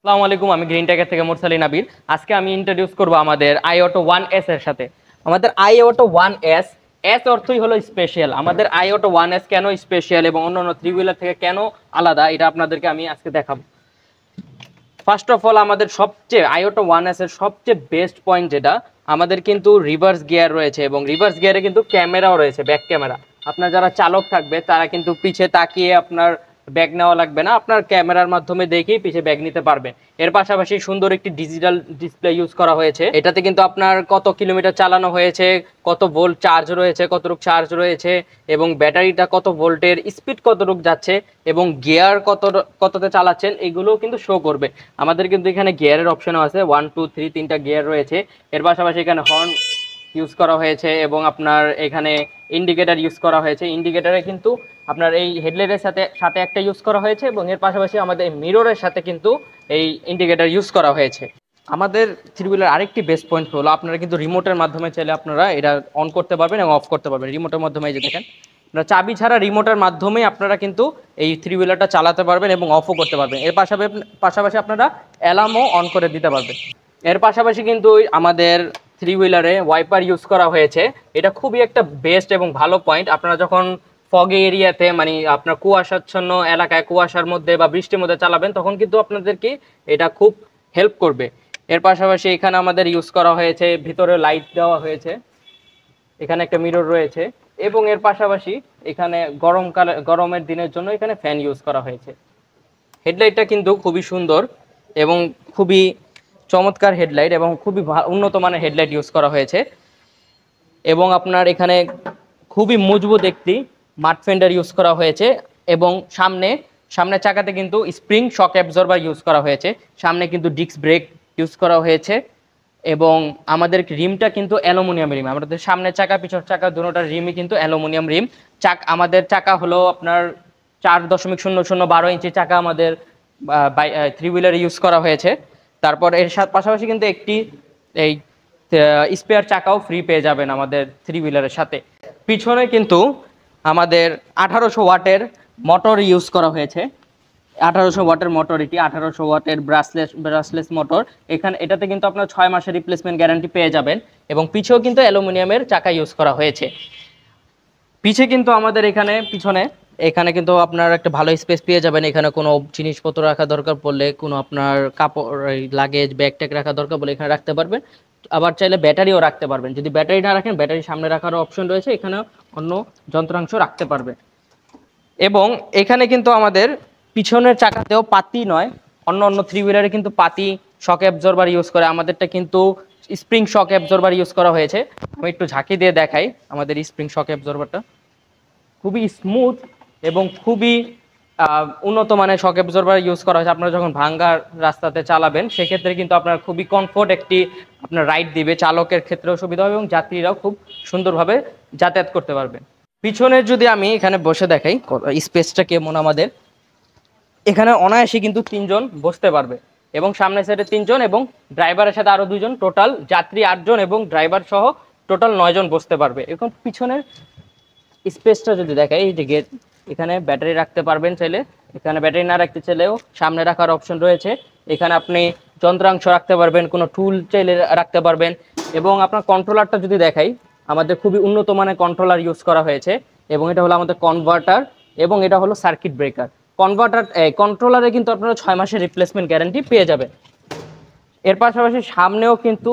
আসসালামু আলাইকুম, আমি গ্রিন টাইগার থেকে মুরসালিন আবির। আজকে আমি ইন্ট্রোডিউস করব আমাদের আইঅটো 1S এর সাথে। আমাদের আইঅটো 1S, এস অর্থই হলো স্পেশাল। আমাদের আইঅটো 1S কেন স্পেশাল এবং অন্যান্য থ্রি হুইলার থেকে কেন আলাদা, এটা আপনাদেরকে আমি আজকে দেখাবো। ফার্স্ট অফ অল, আমাদের সবচেয়ে আইঅটো 1S এর সবচেয়ে বেস্ট পয়েন্ট যেটা, আমাদের কিন্তু রিভার্স গিয়ার রয়েছে এবং রিভার্স গিয়ারে কিন্তু ক্যামেরাও রয়েছে, ব্যাক ক্যামেরা। আপনার যারা চালক থাকবে তারা কিন্তু পিছে তাকিয়ে আপনার ব্যাগ নেওয়া লাগবে না, আপনার ক্যামেরার মাধ্যমে দেখেই পিছে ব্যাগ নিতে পারবেন। এর পাশাপাশি সুন্দর একটি ডিজিটাল ডিসপ্লে ইউজ করা হয়েছে। এটাতে কিন্তু আপনার কত কিলোমিটার চালানো হয়েছে, কত ভোল্ট চার্জ রয়েছে, কতটুকু চার্জ রয়েছে এবং ব্যাটারিটা কত ভোল্টের, স্পিড কতটুকু যাচ্ছে এবং গিয়ার কততে চালাচ্ছেন, এগুলোও কিন্তু শো করবে। আমাদের কিন্তু এখানে গিয়ারের অপশনও আছে, 1 2 3 তিনটা গিয়ার রয়েছে। এর পাশাপাশি এখানে হর্ন ইউজ করা হয়েছে এবং আপনার এখানে ইন্ডিকেটর ইউজ করা হয়েছে। ইন্ডিকেটরে কিন্তু আপনার এই হেডলাইটের সাথে সাথে একটা ইউজ করা হয়েছে এবং এর পাশাপাশি আমাদের মিররের সাথে কিন্তু এই ইন্ডিকেটর ইউজ করা হয়েছে। আমাদের থ্রি হুইলার আরেকটি বেস্ট পয়েন্ট হলো, আপনারা কিন্তু রিমোটের মাধ্যমে চাইলে আপনারা এটা অন করতে পারবেন এবং অফ করতে পারবেন রিমোটের মাধ্যমে। এই যে দেখেন, আপনারা চাবি ছাড়া রিমোটের মাধ্যমেই আপনারা কিন্তু এই থ্রি হুইলারটা চালাতে পারবেন এবং অফও করতে পারবেন। এর পাশাপাশি আপনারা অ্যালার্মও অন করে দিতে পারবেন। এর পাশাপাশি কিন্তু আমাদের থ্রি হুইলারে ওয়াইপার ইউজ করা হয়েছে। এটা খুবই একটা বেস্ট এবং ভালো পয়েন্ট। আপনারা যখন ফগে এরিয়াতে, মানে আপনার কুয়াশাচ্ছন্ন এলাকায়, কুয়াশার মধ্যে বা বৃষ্টির মধ্যে চালাবেন, তখন কিন্তু আপনাদেরকে এটা খুব হেল্প করবে। এর পাশাপাশি এখানে আমাদের ইউজ করা হয়েছে, ভিতরে লাইট দেওয়া হয়েছে, এখানে একটা মিরর রয়েছে এবং এর পাশাপাশি এখানে গরমের দিনের জন্য এখানে ফ্যান ইউজ করা হয়েছে। হেডলাইটটা কিন্তু খুবই সুন্দর এবং খুবই চমৎকার হেডলাইট এবং খুবই উন্নত মানের হেডলাইট ইউজ করা হয়েছে। এবং আপনার এখানে খুবই মজবুত একটি মাড ফেন্ডার ইউজ করা হয়েছে এবং সামনের চাকাতে কিন্তু স্প্রিং শক অ্যাবজর্বার ইউজ করা হয়েছে। সামনে কিন্তু ডিস্ক ব্রেক ইউজ করা হয়েছে এবং আমাদের রিমটা কিন্তু অ্যালুমিনিয়াম রিম। আমাদের সামনের চাকা পিছনের চাকা দুটোটার রিমই কিন্তু অ্যালুমিনিয়াম রিম। আমাদের চাকা হলো আপনার 4.0012 ইঞ্চি চাকা আমাদের থ্রি হুইলারে ইউজ করা হয়েছে। তারপর এর পাশাপাশি কিন্তু একটি এই স্পেয়ার চাকাও ফ্রি পেয়ে যাবেন আমাদের থ্রি হুইলারের সাথে। পিছনে কিন্তু আমাদের 1800 ওয়াটের মোটর ইউজ করা হয়েছে। 1800 ওয়াটের মোটর, এটি 1800 ওয়াটের ব্রাশলেস মোটর। এটাতে কিন্তু আপনার 6 মাসের রিপ্লেসমেন্ট গ্যারান্টি পেয়ে যাবেন এবং পিছেও কিন্তু অ্যালুমিনিয়ামের চাকা ইউজ করা হয়েছে। পিছে কিন্তু আমাদের এখানে কিন্তু আপনার একটা ভালো স্পেস পেয়ে যাবেন। এখানে কোনো জিনিসপত্র রাখা দরকার পড়লে, কোনো আপনার কাপড় লাগেজ ব্যাগ ট্যাগ রাখা দরকার পড়লে এখানে রাখতে পারবেন। আবার চাইলে ব্যাটারিও রাখতে পারবেন। যদি ব্যাটারি না রাখেন, ব্যাটারি সামনে রাখারও অপশন রয়েছে, এখানে অন্য যন্ত্রাংশ রাখতে পারবেন। এবং এখানে কিন্তু আমাদের পিছনের চাকাতেও পাতি নয়, অন্য থ্রি হুইলারে কিন্তু পাতি শক অ্যাবজর্বার ইউজ করে, আমাদেরটা কিন্তু স্প্রিং শক অ্যাবজর্বার ইউজ করা হয়েছে। আমি একটু ঝাঁকি দিয়ে দেখাই। আমাদের স্প্রিং শক অ্যাবজর্বারটা খুবই স্মুথ এবং খুবই উন্নত মানের শক অ্যাবজর্বার ইউজ করা হয়েছে। আপনারা যখন ভাঙ্গা রাস্তাতে চালাবেন, সেক্ষেত্রে কিন্তু আপনার খুবই কমফোর্ট একটি আপনার রাইড দিবে। চালকের ক্ষেত্রেও সুবিধা হবে এবং যাত্রীরাও খুব সুন্দরভাবে যাতায়াত করতে পারবেন। পিছনের যদি আমি এখানে বসে দেখাই স্পেসটা কেমন, আমাদের এখানে অনায়াসে কিন্তু 3 জন বসতে পারবে এবং সামনের সাইডে 3 জন এবং ড্রাইভারের সাথে আরো 2 জন, টোটাল যাত্রী 8 জন এবং ড্রাইভার সহ টোটাল 9 জন বসতে পারবে। এখন পিছনের স্পেসটা যদি দেখাই, এই যে গেট, এখানে ব্যাটারি রাখতে পারবেন চাইলে, এখানে ব্যাটারি না রাখতে চাইলেও সামনে রাখার অপশন রয়েছে। এখানে আপনি যন্ত্রাংশ রাখতে পারবেন, কোনো টুল চাইলে রাখতে পারবেন। এবং আপনার কন্ট্রোলারটা যদি দেখাই, আমাদের খুবই উন্নত মানের কন্ট্রোলার ইউজ করা হয়েছে এবং এটা হলো আমাদের কনভার্টার এবং এটা হলো সার্কিট ব্রেকার। কন্ট্রোলারে কিন্তু আপনারা 6 মাসের রিপ্লেসমেন্ট গ্যারান্টি পেয়ে যাবেন। এর পাশাপাশি সামনেও কিন্তু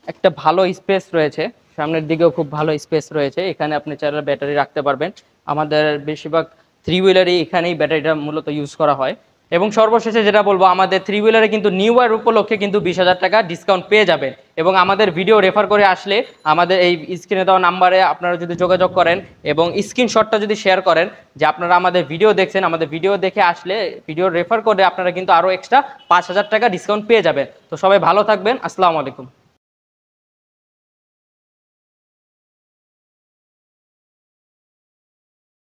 একটা ভালো স্পেস রয়েছে, সামনের দিকেও খুব ভালো স্পেস রয়েছে। এখানে আপনি চাইলে ব্যাটারি রাখতে পারবেন। আমাদের বেশিরভাগ থ্রি হুইলারই এখানেই ব্যাটারিটা মূলত ইউজ করা হয়। এবং সর্বশেষে যেটা বলবো, আমাদের থ্রি হুইলারে কিন্তু নিউ ইয়ার উপলক্ষে কিন্তু 20,000 টাকা ডিসকাউন্ট পেয়ে যাবেন এবং আমাদের ভিডিও রেফার করে আসলে আমাদের এই স্ক্রিনে দেওয়া নাম্বারে আপনারা যদি যোগাযোগ করেন এবং স্ক্রিনশটটা যদি শেয়ার করেন যে আপনারা আমাদের ভিডিও দেখছেন, আমাদের ভিডিও দেখে আসলে ভিডিও রেফার করে আপনারা কিন্তু আরও এক্সট্রা 5,000 টাকা ডিসকাউন্ট পেয়ে যাবেন। তো সবাই ভালো থাকবেন। আসসালামু আলাইকুম।